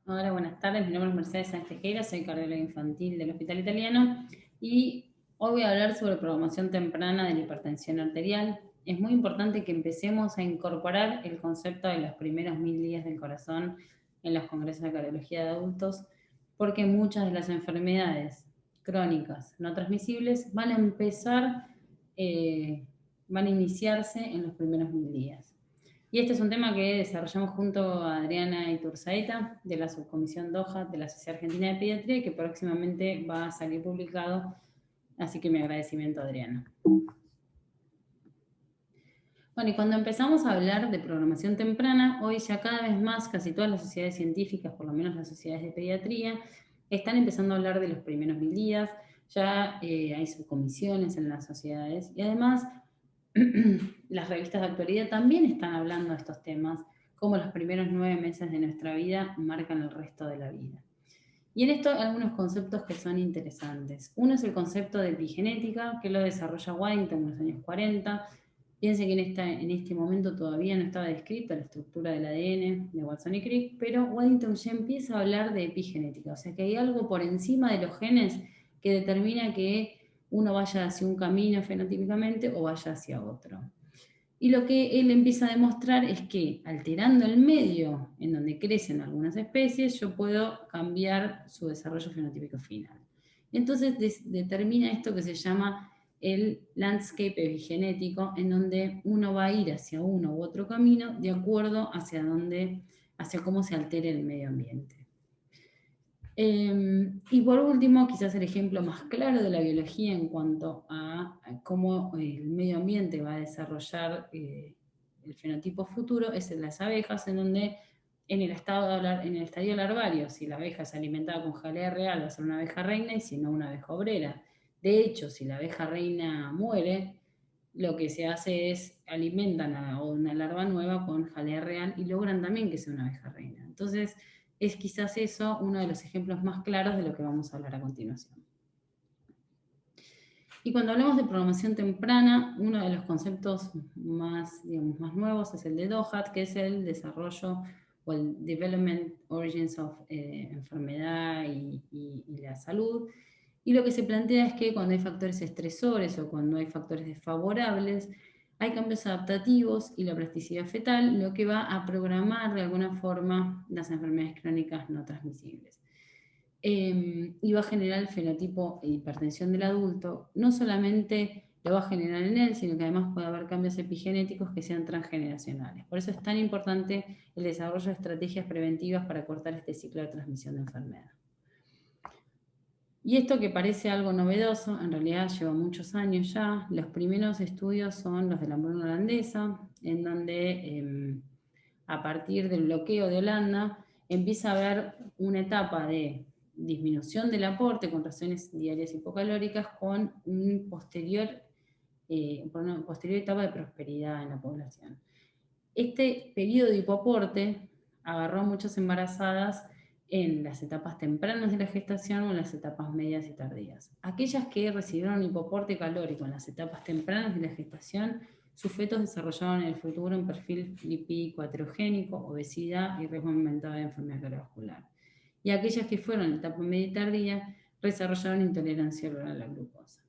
Hola, buenas tardes. Mi nombre es Mercedes Sánchez Tejera, soy cardióloga infantil del Hospital Italiano y hoy voy a hablar sobre programación temprana de la hipertensión arterial. Es muy importante que empecemos a incorporar el concepto de los primeros 1000 días del corazón en los congresos de cardiología de adultos, porque muchas de las enfermedades crónicas no transmisibles van a empezar, eh, van a iniciarse en los primeros 1000 días. Y este es un tema que desarrollamos junto a Adriana Iturzaeta de la subcomisión DOJA de la Sociedad Argentina de Pediatría y que próximamente va a salir publicado, así que mi agradecimiento a Adriana. Bueno, y cuando empezamos a hablar de programación temprana, hoy ya cada vez más casi todas las sociedades científicas, por lo menos las sociedades de pediatría, están empezando a hablar de los primeros 1000 días, ya hay subcomisiones en las sociedades y además las revistas de actualidad también están hablando de estos temas, como los primeros 9 meses de nuestra vida marcan el resto de la vida. Y en esto hay algunos conceptos que son interesantes. Uno es el concepto de epigenética, que lo desarrolla Waddington en los años 40. Piensen que en este momento todavía no estaba descrita la estructura del ADN de Watson y Crick, pero Waddington ya empieza a hablar de epigenética, o sea que hay algo por encima de los genes que determina que uno vaya hacia un camino fenotípicamente o vaya hacia otro. Y lo que él empieza a demostrar es que alterando el medio en donde crecen algunas especies, yo puedo cambiar su desarrollo fenotípico final. Entonces determina esto que se llama el landscape epigenético, en donde uno va a ir hacia uno u otro camino de acuerdo hacia cómo se altere el medio ambiente. Y por último, quizás el ejemplo más claro de la biología en cuanto a cómo el medio ambiente va a desarrollar el fenotipo futuro es en las abejas, en donde en el estadio larvario, si la abeja es alimentada con jalea real, va a ser una abeja reina y si no, una abeja obrera. De hecho, si la abeja reina muere, lo que se hace es alimentan a una larva nueva con jalea real y logran también que sea una abeja reina. Entonces, es quizás eso uno de los ejemplos más claros de lo que vamos a hablar a continuación. Y cuando hablamos de programación temprana, uno de los conceptos más nuevos es el de DOHAT, que es el desarrollo o el Development Origins of enfermedad y la salud. Y lo que se plantea es que cuando hay factores estresores o cuando hay factores desfavorables, hay cambios adaptativos y la plasticidad fetal, lo que va a programar de alguna forma las enfermedades crónicas no transmisibles. Y va a generar el fenotipo de hipertensión del adulto. No solamente lo va a generar en él, sino que además puede haber cambios epigenéticos que sean transgeneracionales. Por eso es tan importante el desarrollo de estrategias preventivas para cortar este ciclo de transmisión de enfermedad. Y esto que parece algo novedoso, en realidad lleva muchos años ya. Los primeros estudios son los de la Hambruna holandesa, en donde a partir del bloqueo de Holanda empieza a haber una etapa de disminución del aporte con raciones diarias hipocalóricas con una posterior etapa de prosperidad en la población. Este periodo de hipoaporte agarró a muchas embarazadas en las etapas tempranas de la gestación o en las etapas medias y tardías. Aquellas que recibieron hipoaporte calórico en las etapas tempranas de la gestación, sus fetos desarrollaron en el futuro un perfil lipídico aterogénico, obesidad y riesgo aumentado de enfermedad cardiovascular. Y aquellas que fueron en la etapa media y tardía desarrollaron intolerancia oral a la glucosa.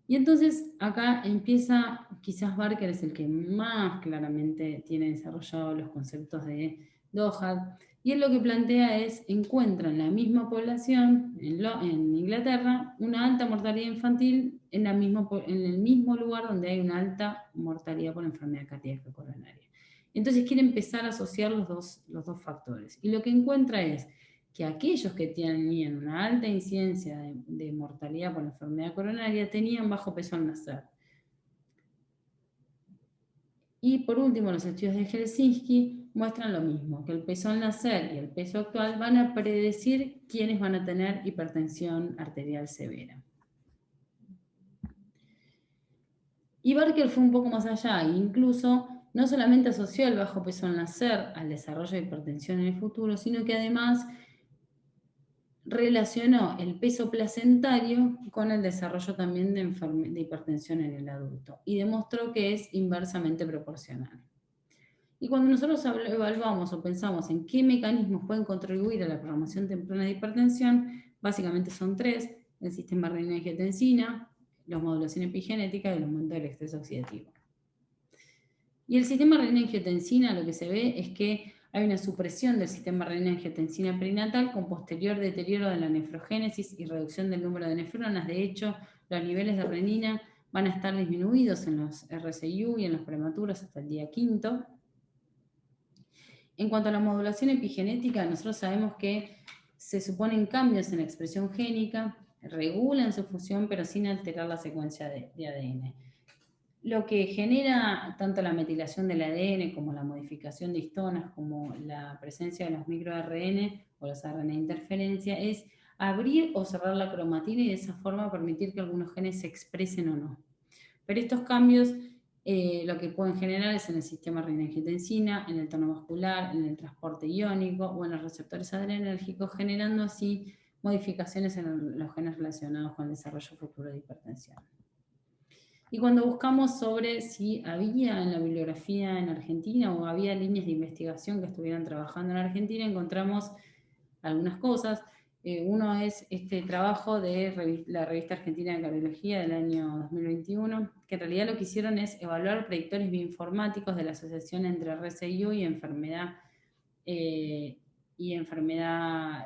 Y entonces acá empieza, quizás Barker es el que más claramente tiene desarrollado los conceptos de Dohart, y él lo que plantea es, encuentra en la misma población, en Inglaterra, una alta mortalidad infantil en el mismo lugar donde hay una alta mortalidad por enfermedad cardíaca coronaria. Entonces quiere empezar a asociar los dos factores. Y lo que encuentra es que aquellos que tenían una alta incidencia de mortalidad por enfermedad coronaria tenían bajo peso al nacer. Y por último, los estudios de Helsinki muestran lo mismo, que el peso al nacer y el peso actual van a predecir quiénes van a tener hipertensión arterial severa. Y Barker fue un poco más allá, e incluso no solamente asoció el bajo peso al nacer al desarrollo de hipertensión en el futuro, sino que además relacionó el peso placentario con el desarrollo también de hipertensión en el adulto y demostró que es inversamente proporcional. Y cuando nosotros evaluamos o pensamos en qué mecanismos pueden contribuir a la programación temprana de hipertensión, básicamente son tres: el sistema renina-angiotensina, la modulación epigenética y el aumento del estrés oxidativo. Y el sistema renina-angiotensina, lo que se ve es que hay una supresión del sistema renina-angiotensina perinatal con posterior deterioro de la nefrogénesis y reducción del número de nefronas. De hecho, los niveles de renina van a estar disminuidos en los RCIU y en los prematuros hasta el día quinto. En cuanto a la modulación epigenética, nosotros sabemos que se suponen cambios en la expresión génica, regulan su función, pero sin alterar la secuencia de ADN. Lo que genera tanto la metilación del ADN como la modificación de histonas, como la presencia de los microARN o los ARN de interferencia, es abrir o cerrar la cromatina y de esa forma permitir que algunos genes se expresen o no. Pero estos cambios lo que pueden generar es en el sistema renina-angiotensina, en el tono vascular, en el transporte iónico o en los receptores adrenérgicos, generando así modificaciones en los genes relacionados con el desarrollo futuro de hipertensión. Y cuando buscamos sobre si había en la bibliografía en Argentina o había líneas de investigación que estuvieran trabajando en Argentina, encontramos algunas cosas. Uno es este trabajo de la Revista Argentina de Cardiología del año 2021, que en realidad lo que hicieron es evaluar predictores bioinformáticos de la asociación entre RCIU y enfermedad,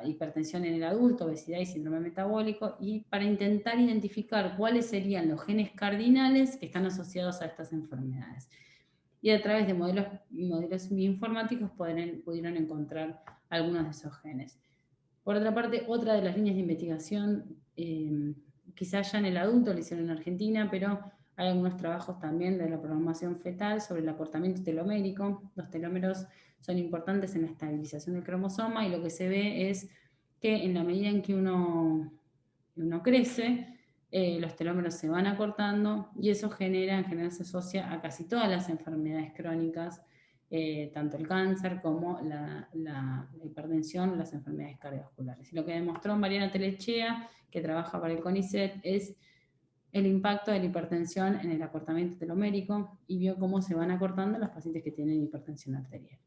hipertensión en el adulto, obesidad y síndrome metabólico, y para intentar identificar cuáles serían los genes cardinales que están asociados a estas enfermedades. Y a través de modelos bioinformáticos pudieron encontrar algunos de esos genes. Por otra parte, otra de las líneas de investigación, quizás ya en el adulto lo hicieron en Argentina, pero hay algunos trabajos también de la programación fetal sobre el acortamiento telomérico. Los telómeros son importantes en la estabilización del cromosoma y lo que se ve es que en la medida en que uno crece, los telómeros se van acortando y eso en general se asocia a casi todas las enfermedades crónicas, tanto el cáncer como la hipertensión, las enfermedades cardiovasculares. Y lo que demostró Mariana Telechea, que trabaja para el CONICET, es el impacto de la hipertensión en el acortamiento telomérico y vio cómo se van acortando los pacientes que tienen hipertensión arterial.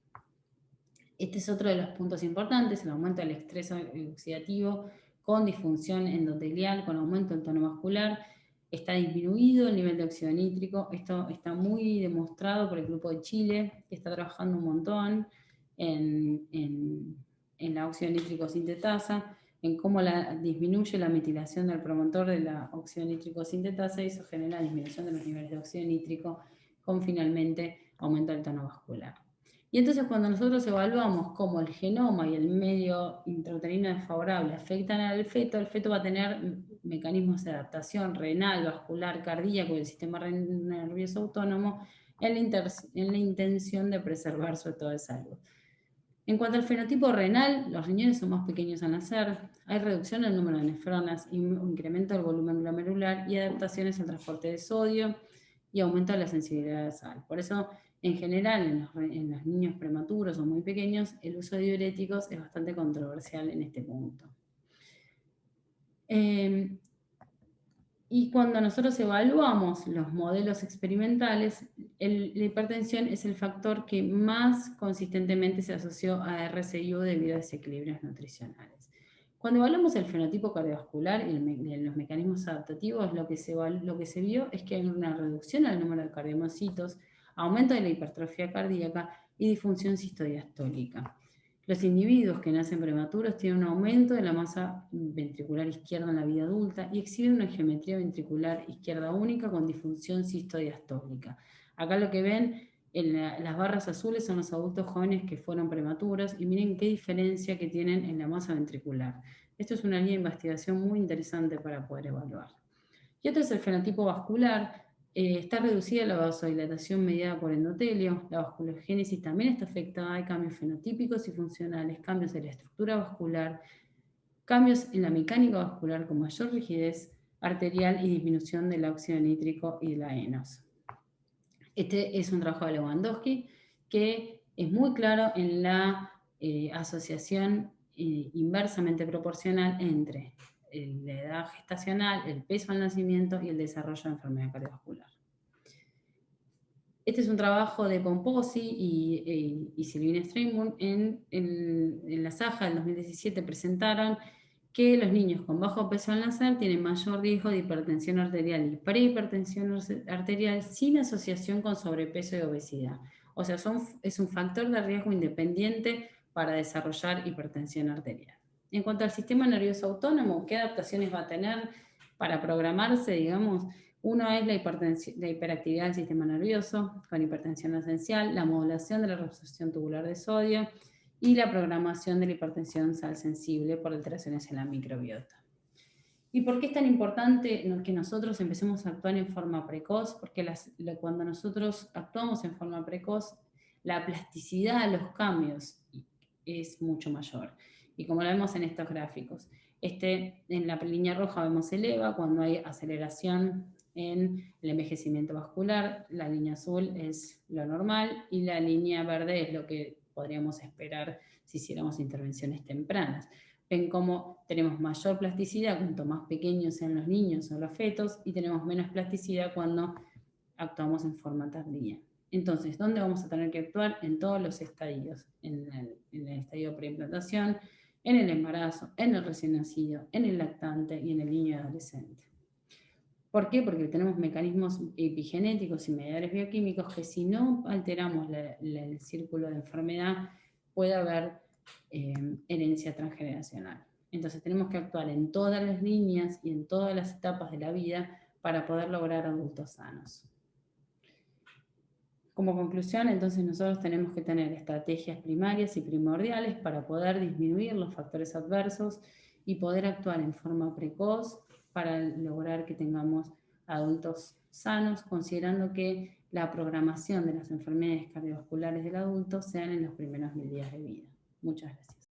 Este es otro de los puntos importantes: el aumento del estrés oxidativo con disfunción endotelial, con aumento del tono vascular. Está disminuido el nivel de óxido nítrico. Esto está muy demostrado por el grupo de Chile, que está trabajando un montón en la óxido nítrico sintetasa, en cómo disminuye la metilación del promotor de la óxido nítrico sintetasa, y eso genera disminución de los niveles de óxido nítrico con finalmente aumento del tono vascular. Y entonces cuando nosotros evaluamos cómo el genoma y el medio intrauterino desfavorable afectan al feto, el feto va a tener mecanismos de adaptación renal, vascular, cardíaco y el sistema nervioso autónomo en la intención de preservar su estado de salud. En cuanto al fenotipo renal, los riñones son más pequeños al nacer, hay reducción del número de nefronas, incremento del volumen glomerular y adaptaciones al transporte de sodio y aumento de la sensibilidad a la sal. Por eso, en general, en los niños prematuros o muy pequeños, el uso de diuréticos es bastante controversial en este punto. Y cuando nosotros evaluamos los modelos experimentales, la hipertensión es el factor que más consistentemente se asoció a RCIU debido a desequilibrios nutricionales. Cuando evaluamos el fenotipo cardiovascular y los mecanismos adaptativos, lo que se vio es que hay una reducción del número de cardiomiocitos, aumento de la hipertrofia cardíaca y disfunción sistodiastólica. Los individuos que nacen prematuros tienen un aumento de la masa ventricular izquierda en la vida adulta y exhiben una geometría ventricular izquierda única con disfunción sistodiastólica. Acá lo que ven en las barras azules son los adultos jóvenes que fueron prematuros y miren qué diferencia que tienen en la masa ventricular. Esto es una línea de investigación muy interesante para poder evaluar. Y otro es el fenotipo vascular. Está reducida la vasodilatación mediada por endotelio, la vasculogénesis también está afectada, hay cambios fenotípicos y funcionales, cambios en la estructura vascular, cambios en la mecánica vascular con mayor rigidez arterial y disminución del óxido nítrico y de la ENOS. Este es un trabajo de Lewandowski que es muy claro en la asociación inversamente proporcional entre la edad gestacional, el peso al nacimiento y el desarrollo de enfermedad cardiovascular. Este es un trabajo de Pomposi y Silvina Steinborn. En la Saja del 2017 presentaron que los niños con bajo peso al nacer tienen mayor riesgo de hipertensión arterial y prehipertensión arterial sin asociación con sobrepeso y obesidad. O sea, es un factor de riesgo independiente para desarrollar hipertensión arterial. En cuanto al sistema nervioso autónomo, ¿qué adaptaciones va a tener para programarse, digamos? Uno es la hiperactividad del sistema nervioso, con hipertensión esencial, la modulación de la reabsorción tubular de sodio y la programación de la hipertensión sal sensible por alteraciones en la microbiota. ¿Y por qué es tan importante que nosotros empecemos a actuar en forma precoz? Porque cuando nosotros actuamos en forma precoz, la plasticidad a los cambios es mucho mayor. Y como lo vemos en estos gráficos, en la línea roja vemos el EVA cuando hay aceleración en el envejecimiento vascular, la línea azul es lo normal y la línea verde es lo que podríamos esperar si hiciéramos intervenciones tempranas. Ven cómo tenemos mayor plasticidad cuanto más pequeños sean los niños o los fetos y tenemos menos plasticidad cuando actuamos en forma tardía. Entonces, ¿dónde vamos a tener que actuar? En todos los estadios, en el estadio de preimplantación, en el embarazo, en el recién nacido, en el lactante y en el niño y adolescente. ¿Por qué? Porque tenemos mecanismos epigenéticos y mediadores bioquímicos que si no alteramos el círculo de enfermedad puede haber herencia transgeneracional. Entonces tenemos que actuar en todas las líneas y en todas las etapas de la vida para poder lograr adultos sanos. Como conclusión, entonces nosotros tenemos que tener estrategias primarias y primordiales para poder disminuir los factores adversos y poder actuar en forma precoz para lograr que tengamos adultos sanos, considerando que la programación de las enfermedades cardiovasculares del adulto sean en los primeros 1000 días de vida. Muchas gracias.